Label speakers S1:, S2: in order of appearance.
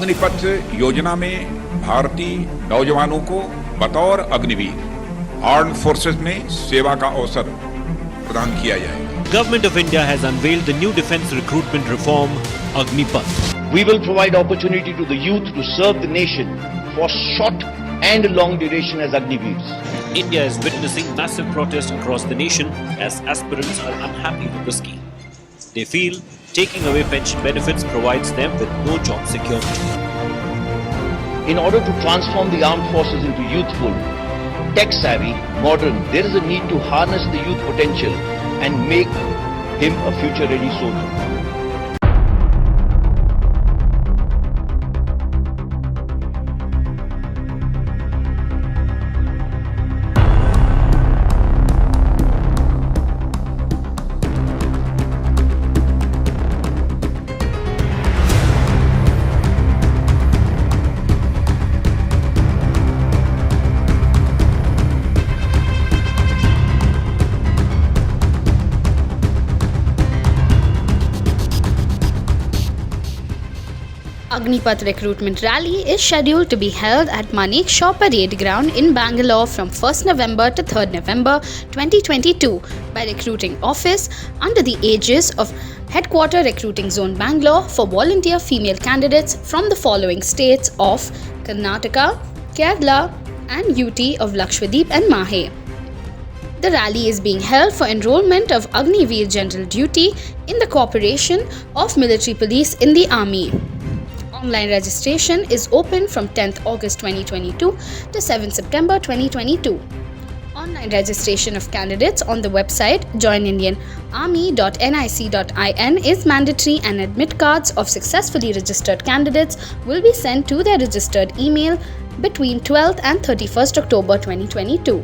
S1: अग्निपथ योजना में भारतीय नौजवानों को बतौर अग्निवीर आर्म्ड फोर्सेस में सेवा का अवसर प्रदान किया जाएगा।
S2: Government of India has unveiled the new defence recruitment reform, Agnipath.
S3: We will provide opportunity to the youth to serve the nation for short and long duration as Agniveers.
S2: India is witnessing massive protests across the nation as aspirants are unhappy with the scheme. They feel taking away pension benefits provides them with no job security.
S3: In order to transform the armed forces into youthful, tech-savvy, modern, there is a need to harness the youth potential and make him a future-ready soldier.
S4: Agnipath recruitment rally is scheduled to be held at Manik Shaw Parade Ground in Bangalore from 1st November to 3rd November 2022 by Recruiting Office under the aegis of Headquarter Recruiting Zone Bangalore for volunteer female candidates from the following states of Karnataka, Kerala and UT of Lakshadweep and Mahe. The rally is being held for enrollment of Agniveer General Duty in the Corporation of Military Police in the Army. Online registration is open from 10th August 2022 to 7th September 2022. Online registration of candidates on the website joinindianarmy.nic.in is mandatory and admit cards of successfully registered candidates will be sent to their registered email between 12th and 31st October 2022.